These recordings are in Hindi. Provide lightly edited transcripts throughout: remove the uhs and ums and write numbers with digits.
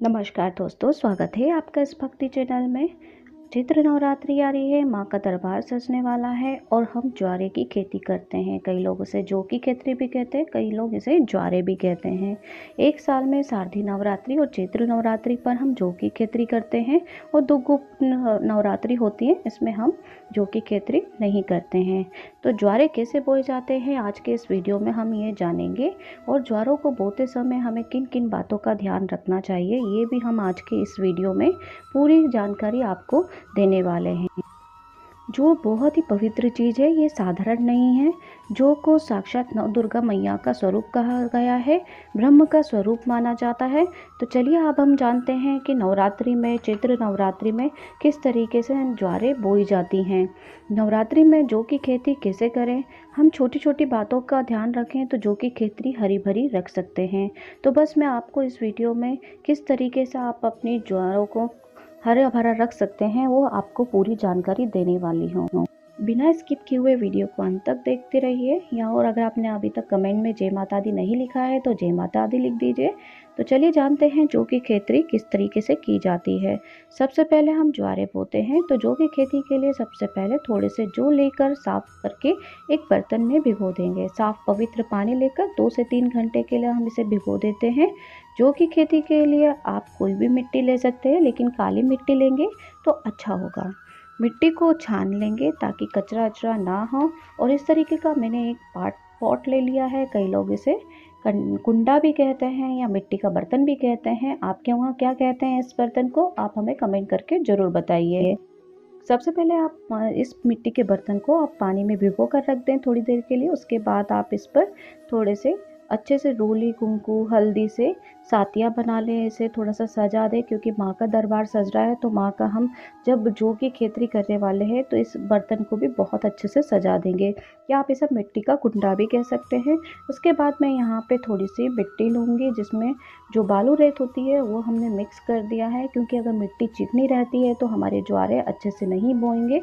नमस्कार दोस्तों, स्वागत है आपका इस भक्ति चैनल में। चैत्र नवरात्रि आ रही है, माँ का दरबार सजने वाला है और हम ज्वारे की खेती करते हैं। कई लोग इसे जौ की खेती भी कहते हैं, कई लोग इसे ज्वारे भी कहते हैं। एक साल में शारदीय नवरात्रि और चैत्र नवरात्रि पर हम जौ की खेती करते हैं और दो गुप्त नवरात्रि होती है, इसमें हम जौ की खेती नहीं करते हैं। तो ज्वारे कैसे बोए जाते हैं, आज के इस वीडियो में हम ये जानेंगे। और ज्वारों को बोते समय हमें किन किन बातों का ध्यान रखना चाहिए, ये भी हम आज के इस वीडियो में पूरी जानकारी आपको देने वाले हैं। जो बहुत ही पवित्र चीज़ है, ये साधारण नहीं है। जो को साक्षात नव दुर्गा मैया का स्वरूप कहा गया है, ब्रह्म का स्वरूप माना जाता है। तो चलिए अब हम जानते हैं कि नवरात्रि में, चैत्र नवरात्रि में किस तरीके से ज्वारे बोई जाती हैं। नवरात्रि में जौ की खेती कैसे करें, हम छोटी छोटी बातों का ध्यान रखें तो जौ की खेती हरी भरी रख सकते हैं। तो बस मैं आपको इस वीडियो में किस तरीके से आप अपनी ज्वारों को हरा भरा रख सकते हैं, वो आपको पूरी जानकारी देने वाली हूँ। बिना स्किप किए हुए वीडियो को अंत तक देखते रहिए। या और अगर आपने अभी तक कमेंट में जय माता दी नहीं लिखा है तो जय माता दी लिख दीजिए। तो चलिए जानते हैं जौ की खेती किस तरीके से की जाती है। सबसे पहले हम ज्वारे बोते हैं। तो जौ की खेती के लिए सबसे पहले थोड़े से जौ लेकर साफ करके एक बर्तन में भिगो देंगे। साफ पवित्र पानी लेकर 2 से 3 घंटे के लिए हम इसे भिगो देते हैं। जौ की खेती के लिए आप कोई भी मिट्टी ले सकते हैं, लेकिन काली मिट्टी लेंगे तो अच्छा होगा। मिट्टी को छान लेंगे ताकि कचरा अचरा ना हो। और इस तरीके का मैंने एक पॉट ले लिया है। कई लोग इसे कुंडा भी कहते हैं या मिट्टी का बर्तन भी कहते हैं। आपके वहाँ क्या कहते हैं इस बर्तन को, आप हमें कमेंट करके ज़रूर बताइए। सबसे पहले आप इस मिट्टी के बर्तन को आप पानी में भिगो कर रख दें थोड़ी देर के लिए। उसके बाद आप इस पर थोड़े से अच्छे से रोली कुंकू हल्दी से सातिया बना लें। इसे थोड़ा सा सजा दें, क्योंकि माँ का दरबार सज रहा है तो माँ का हम जब जौ की खेती करने वाले हैं तो इस बर्तन को भी बहुत अच्छे से सजा देंगे। या आप इसे मिट्टी का कुंडा भी कह सकते हैं। उसके बाद मैं यहाँ पे थोड़ी सी मिट्टी लूँगी, जिसमें जो बालू रेत होती है वो हमने मिक्स कर दिया है, क्योंकि अगर मिट्टी चिकनी रहती है तो हमारे ज्वारे अच्छे से नहीं बोएंगे।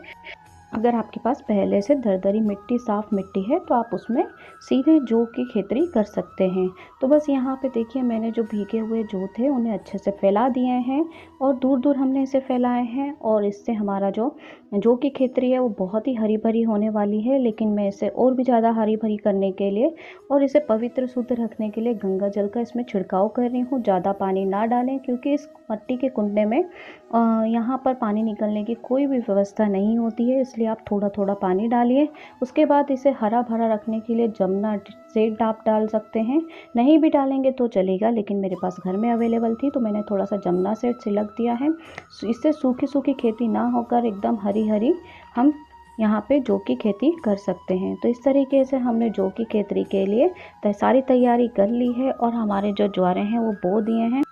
अगर आपके पास पहले से दरदरी मिट्टी, साफ मिट्टी है तो आप उसमें सीधे जौ की खेती कर सकते हैं। तो बस यहाँ पे देखिए, मैंने जो भीगे हुए जौ थे उन्हें अच्छे से फैला दिए हैं और दूर दूर हमने इसे फैलाए हैं। और इससे हमारा जो जौ की खेती है वो बहुत ही हरी भरी होने वाली है। लेकिन मैं इसे और भी ज़्यादा हरी भरी करने के लिए और इसे पवित्र शुद्ध रखने के लिए गंगा जल का इसमें छिड़काव कर रही हूँ। ज़्यादा पानी ना डालें, क्योंकि इस मिट्टी के कुंडे में यहाँ पर पानी निकलने की कोई भी व्यवस्था नहीं होती है, इसलिए आप थोड़ा थोड़ा पानी डालिए। उसके बाद इसे हरा भरा रखने के लिए जमुना सीड आप डाल सकते हैं। नहीं भी डालेंगे तो चलेगा, लेकिन मेरे पास घर में अवेलेबल थी तो मैंने थोड़ा सा जमुना सीड छिड़क दिया है। इससे सूखी सूखी खेती ना होकर एकदम हरी हरी हम यहाँ पे जौ की खेती कर सकते हैं। तो इस तरीके से हमने जौ की खेती के लिए सारी तैयारी कर ली है और हमारे जो ज्वारे हैं वो बो दिए हैं।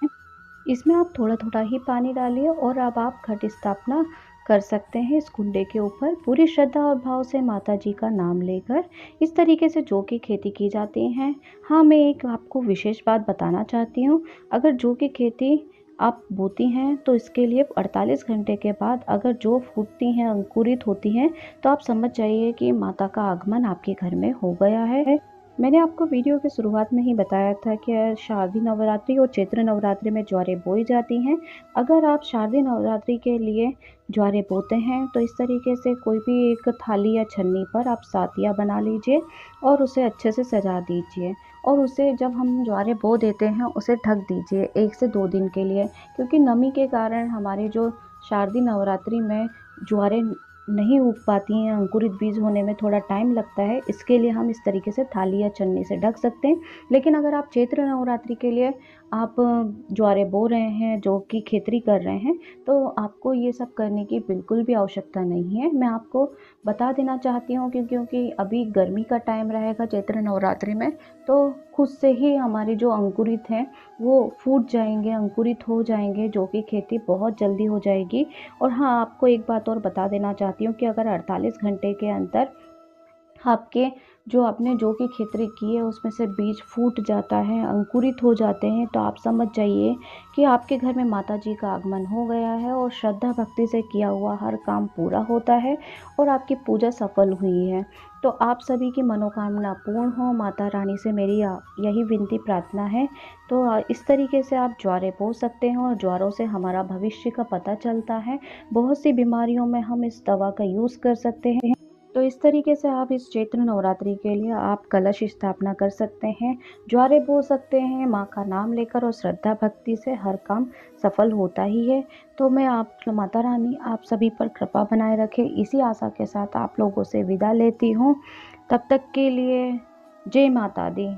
इसमें आप थोड़ा थोड़ा ही पानी डालिए और अब आप घट स्थापना कर सकते हैं इस कुंडे के ऊपर, पूरी श्रद्धा और भाव से माता जी का नाम लेकर। इस तरीके से जौ की खेती की जाती है। हाँ, मैं एक आपको विशेष बात बताना चाहती हूँ। अगर जौ की खेती आप बोती हैं तो इसके लिए 48 घंटे के बाद अगर जौ फूटती हैं, अंकुरित होती हैं, तो आप समझ जाइए कि माता का आगमन आपके घर में हो गया है। मैंने आपको वीडियो की शुरुआत में ही बताया था कि शारदीय नवरात्रि और चैत्र नवरात्रि में ज्वारे बोई जाती हैं। अगर आप शारदीय नवरात्रि के लिए ज्वारे बोते हैं तो इस तरीके से कोई भी एक थाली या छन्नी पर आप सातिया बना लीजिए और उसे अच्छे से सजा दीजिए। और उसे जब हम ज्वारे बो देते हैं उसे ढक दीजिए 1 से 2 दिन के लिए, क्योंकि नमी के कारण हमारे जो शारदीय नवरात्रि में ज्वारे नहीं उग पाती हैं, अंकुरित बीज होने में थोड़ा टाइम लगता है। इसके लिए हम इस तरीके से थाली या छन्नी से ढक सकते हैं। लेकिन अगर आप चैत्र नवरात्रि के लिए आप ज्वारे बो रहे हैं, जौ की खेती कर रहे हैं, तो आपको ये सब करने की बिल्कुल भी आवश्यकता नहीं है। मैं आपको बता देना चाहती हूँ क्योंकि अभी गर्मी का टाइम रहेगा चैत्र नवरात्रि में, तो खुद से ही हमारे जो अंकुरित हैं वो फूट जाएंगे, अंकुरित हो जाएंगे। जौ की खेती बहुत जल्दी हो जाएगी। और हाँ, आपको एक बात और बता देना चाहती हूँ कि अगर 48 घंटे के अंदर आपके जो आपने जौ की खेती की है उसमें से बीज फूट जाता है, अंकुरित हो जाते हैं, तो आप समझ जाइए कि आपके घर में माता जी का आगमन हो गया है और श्रद्धा भक्ति से किया हुआ हर काम पूरा होता है और आपकी पूजा सफल हुई है। तो आप सभी की मनोकामना पूर्ण हो, माता रानी से मेरी यही विनती प्रार्थना है। तो इस तरीके से आप ज्वारे बो सकते हैं और ज्वारों से हमारा भविष्य का पता चलता है। बहुत सी बीमारियों में हम इस दवा का यूज़ कर सकते हैं। तो इस तरीके से आप इस चैत्र नवरात्रि के लिए आप कलश स्थापना कर सकते हैं, ज्वारे बो सकते हैं, माँ का नाम लेकर और श्रद्धा भक्ति से हर काम सफल होता ही है। तो मैं आप माता रानी आप सभी पर कृपा बनाए रखे, इसी आशा के साथ आप लोगों से विदा लेती हूँ। तब तक के लिए जय माता दी।